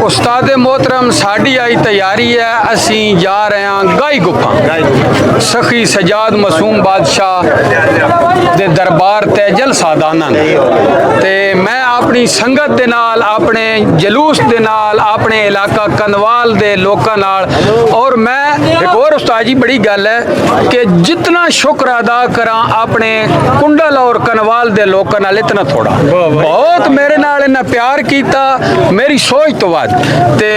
उस्ताद मोहतरम साड़ी आई तैयारी है, असी जा रहे हैं गाई गुफा सखी सजाद मासूम बादशाह दे दरबार ते जलसा दाना ते मैं अपनी संगत दे नाल अपने जलूस दे नाल अपने इलाका कंदवाल दे लोकां नाल और मैं एक और उस्ताद जी बड़ी गल है कि जितना शुक्र अदा करा अपने कुंडल और कनवाल दे लोकां नाल इतना थोड़ा बहुत मेरे नाल इन्ना प्यार कीता मेरी सोच तो बाद ते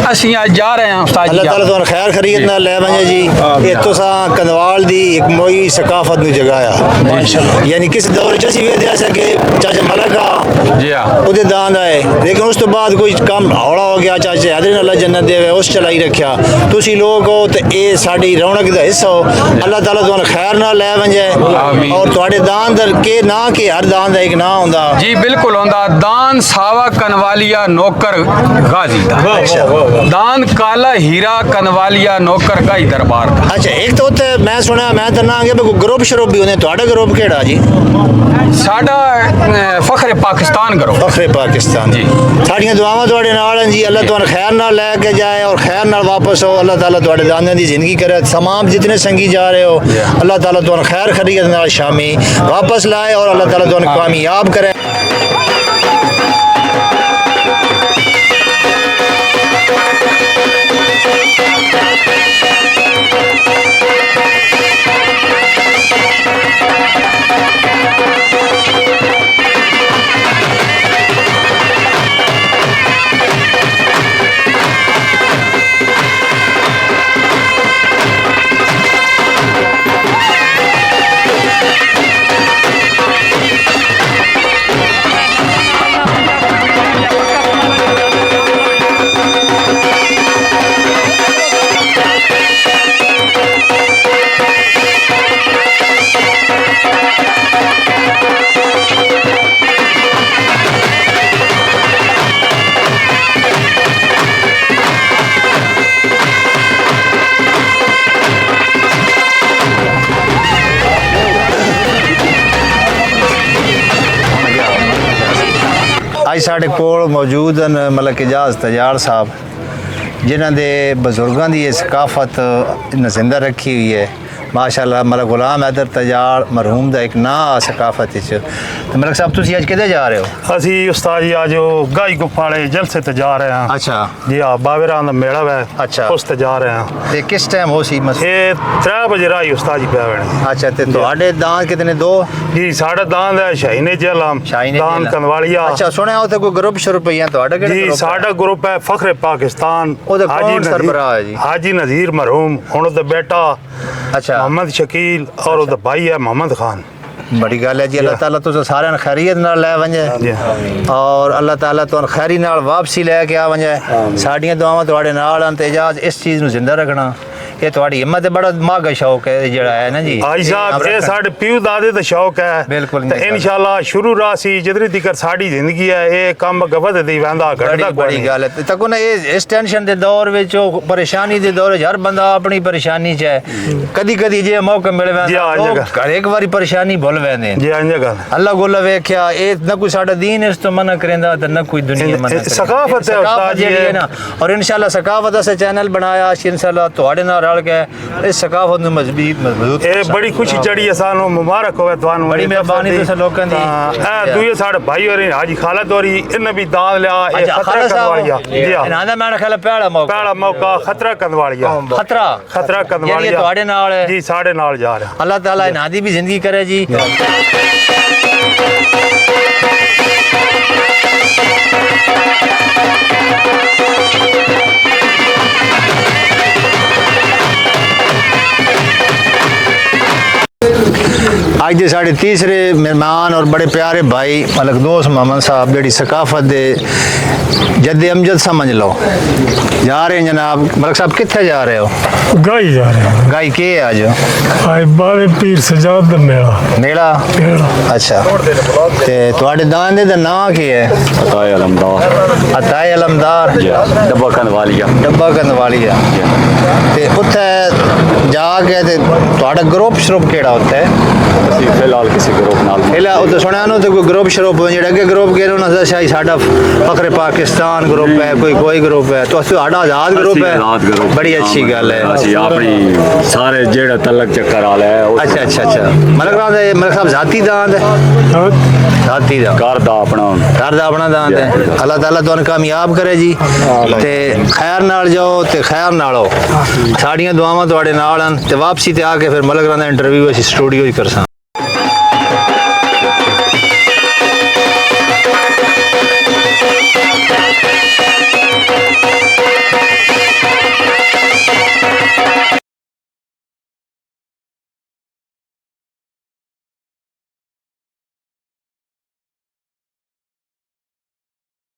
असी आज जा रहे हैं उस्ताद जी। अल्लाह ताला तुहानू खैर खरीद नाल ले वंजे जी। ये तो सा कंदवाल दी एक मोई सकाफत नु जगाया माशाअल्लाह, यानी किस दौर च सी वेदे सके चाचा मलका जी हां ओदे दान आए, लेकिन उस तो बाद कोई काम हौला हो गया चाचे हैदरी अल्लाह जन्नत देवे उस चलाई रखा। तुसी लोग हो ते ए साडी रौनक दा हिस्सा हो। अल्लाह ताला तुहानू खैर नाल ले वंजे और तुहाडे दान दर के ना के हर दान दा एक ना हुंदा जी बिल्कुल हुंदा। दान सावा कनवालिया नौकर गाजी दा, दान काला हीरा कनवालिया नौकर गाई दरबार दा। अच्छा एक तो उत्ते मैं सुना मैं तो ना आगे ग्रुप शरुप भी होने, तुहाडा ग्रुप केड़ा जी? साडा फखरे पाकिस्तान ग्रुप। फखरे पाकिस्तान जी। साड़ियां दुआवां तुहाडे नाल हैं जी। अल्लाह तुहानू खैर नाल लेके जाए और खैर नाल वापस हो। अल्लाह ताला तुहाडे दाने दी जिंदगी करे। तमाम जितने संगी जा रहे हो अल्लाह ताला तुहानू खैर खरीद नाल शामी वापस लाए और अल्लाह ताला तुहानू कामयाब करे। ਅੱਜ ਸਾਡੇ ਕੋਲ ਮੌਜੂਦ ਹਨ ਮਲਕ ਇਜਾਜ਼ ਤਜਾਰ ਸਾਹਿਬ ਜਿਨ੍ਹਾਂ ਦੇ ਬਜ਼ੁਰਗਾਂ ਦੀ ਇਹ ਸਕਾਫਤ ਜ਼ਿੰਦਾ ਰੱਖੀ ਹੋਈ ਹੈ। माशाअल्लाह मलक गुलाम हैदर तजाड़ मरहूम ਦਾ ਇੱਕ ਨਾਂ ਸਕਾਫਤ ਵਿੱਚ ਤੇ ਮਲਕ ਸਾਹਿਬ ਤੁਸੀਂ ਅੱਜ ਕਿੱਥੇ ਜਾ ਰਹੇ ਹੋ ਅਸੀਂ ਉਸਤਾਦ ਜੀ ਅੱਜ ਉਹ ਗਾਈ ਗੁਫਾ ਵਾਲੇ ਜਲਸੇ ਤੇ ਜਾ ਰਹੇ ਹਾਂ ਅੱਛਾ ਜੀ ਆ ਬਾਵੇਰਾਂ ਦਾ ਮੇਲਾ ਹੈ ਅੱਛਾ। ਉਸ ਤੇ ਜਾ ਰਹੇ ਹਾਂ ਤੇ ਕਿਸ ਟਾਈਮ ਹੋ ਸੀ ਇਹ 3 ਵਜੇ ਰਾਈ ਉਸਤਾਦ ਜੀ ਪਿਆ ਵਣ ਅੱਛਾ ਤੇ ਤੁਹਾਡੇ ਦਾਨ ਕਿਤਨੇ ਦੋ ਜੀ ਸਾਡਾ ਦਾਨ ਹੈ ਸ਼ਾਹੀਨੇ ਜਲਮ ਦਾਨ ਕੰਦਵਾਲੀਆ ਅੱਛਾ ਸੁਣਿਆ ਉੱਥੇ ਕੋਈ ਗਰੁੱਪ ਸ਼ੁਰੂ ਪਈਆਂ ਤੁਹਾਡਾ ਕਿਹੜਾ ਜੀ group ਹੈ? ਸਾਡਾ ਗਰੁੱਪ ਹੈ ਫਖਰੇ ਪਾਕਿਸਤਾਨ ਉਹਦਾ ਕੌਣ ਸਰਬਰਾਹ ਹੈ ਜੀ ਹਾਜੀ ਨਜ਼ੀਰ ਮਰਹੂਮ ਹੁਣ ਉਹਦਾ ਬੇਟਾ ਅੱਛਾ मोहम्मद शकील और ਉਹਦਾ भाई है मोहम्मद खान बड़ी गल है जी अल्लाह ताला तुझे सारे खैरियत नाल लै वंजे और अल्लाह ताला तुहानू खैरी नाल वापसी लैके आ वंजे साडियां दुआवां तुहाडे नाल हन ते इजाज़ इस चीज़ नू जिंदा रखना ये तुहाडी हिम्मत बड़ा मागा शौक है जेड़ा है ना जी हाजी साहब ये साडे पीऊ दादे दा शौक है बिल्कुल ते इंशाल्लाह शुरू रासी जितनी तिकर साडी जिंदगी है ये काम गवददी वेंदा घटदा बड़ी गल है तको ना ये इस टेंशन दे दौर विच परेशानी दे दौर हर बंदा अपनी परेशानी च है कदी कदी जे मौका मिल वेंदा घर एक बारी परेशानी भूल वेंदे जी अंज गल अल्लाह गोला वेख्या ए ना कोई साडा दीन इस तो मना करेंदा ते ना कोई दुनिया मना सकाफत है उस्ताद जी है ना और इंशाल्लाह सकाफत से चैनल बनाया इंशाल्लाह तुहाडे नाल रल के इस सकाफत ਨੂੰ ਮਜ਼ਬੂਤ ਇਹ ਬੜੀ ਖੁਸ਼ੀ ਚੜੀ ਹੈ ਸਾਨੂੰ ਮੁਬਾਰਕ ਹੋਵੇ ਤੁਹਾਨੂੰ ਬੜੀ ਮਿਹਰਬਾਨੀ ਤੁਸੀਂ ਲੋਕਾਂ ਦੀ ਇਹ ਦੂਏ ਸਾਡੇ ਭਾਈ ਹੋਰੀ ਹਾਜੀ ਖਾਲਦ ਹੋਰੀ ਇਹਨਾਂ ਵੀ ਦਾਨ ਲਿਆ ਇਹ ਖਤਰਾ ਕੰਦਵਾਲੀਆ ਜੀ ਹਾਂ ਇਹਨਾਂ ਦਾ ਮੈਂ ਖਿਆਲ ਪਹਿਲਾ ਮੌਕਾ ਖਤਰਾ ਕੰਦਵਾਲੀਆ ਖਤਰਾ ਕੰਦਵਾਲੀਆ ਜਿਹੜੀ ਤੁਹਾਡੇ ਨਾਲ ਹੈ ਜੀ ਸਾਡੇ ਨਾਲ ਜਾ ਰਿਹਾ ਅੱਲਾਹ ਤਾਲਾ ਇਹਨਾਂ ਦੀ ਵੀ ਜ਼ਿੰਦਗੀ ਕਰੇ ਜੀ आज के साढ़े तीसरे मेहमान और बड़े प्यारे भाई मलकदोस मोहम्मद साहब जेडी सकाफत दे जद अमजद समझ लो जा रहे हैं जनाब मलक साहब कितने जा रहे हो गाई जा रहे हैं गाई के है आज आज बावे पीर सजाद दा मेला मेला अच्छा ते ਤੁਹਾਡੇ ਦਾਨ ਦੇ ਨਾਂ ਕੀ ਹੈ ਅਤਾਏ ਅਲਮਦਾਰ डब्बा कनवालिया ਡੱਬਾ ਕੰਦਵਾਲੀਆ ਤੇ ਉੱਥੇ ਜਾ ਕੇ ਤੇ ਤੁਹਾਡਾ ਗਰੁੱਪ ਸ਼ਰੂਪ ਕਿਹੜਾ ਉੱਥੇ फिलहाल किसी ग्रुप नाल ਇਹਲਾ ਉਹ ਤਾਂ ਸੁਣਿਆ ਨਾ ਤੇ ਕੋਈ ਗਰੁੱਪ ਸ਼ਰੂਪ ਜਿਹੜਾ ਅੱਗੇ ਗਰੁੱਪ ਕਿਹੜਾ ਉਹਨਾਂ ਦਾ ਸ਼ਾਇਦ ਸਾਡਾ ਫਖਰੇ ਪਾਕਿਸਤਾਨ ਗਰੁੱਪ ਹੈ ਕੋਈ ਗਰੁੱਪ ਹੈ तो ਤੁਹਾਡਾ ਆਜ਼ਾਦ ਗਰੁੱਪ ਹੈ आजाद ग्रुप ਬੜੀ ਅੱਛੀ ਗੱਲ ਹੈ ਅਸੀਂ ਆਪਣੀ ਸਾਰੇ ਜਿਹੜੇ ਤਲਕ ਚੱਕਰ ਵਾਲਾ ਹੈ ਅੱਛਾ ਮਲਕ ਸਾਹਿਬ ਜ਼ਾਤੀ ਦਾਨ ਹੈ ਜ਼ਾਤੀ ਦਾ ਘਰ ਦਾ ਆਪਣਾ ਦਾਨ ਹੈ ਅੱਲਾਹ ਤਾਲਾ ਤੁਹਾਨੂੰ ਕਾਮਯਾਬ ਕਰੇ ਜੀ ਤੇ ਖੈਰ ਨਾਲ ਜਾਓ ਤੇ ਖੈਰ ਨਾਲ ਆਓ ਸਾਡੀਆਂ ਦੁਆਵਾਂ ਤੁਹਾਡੇ ਨਾਲ ਹਨ ਤੇ ਵਾਪਸੀ ਤੇ ਆ ਕੇ ਫਿਰ ਮਲਕ ਦਾ ਇੰਟਰਵਿਊ ਅਸੀਂ ਸਟੂਡੀਓ ਹੀ ਕਰਸਾਂ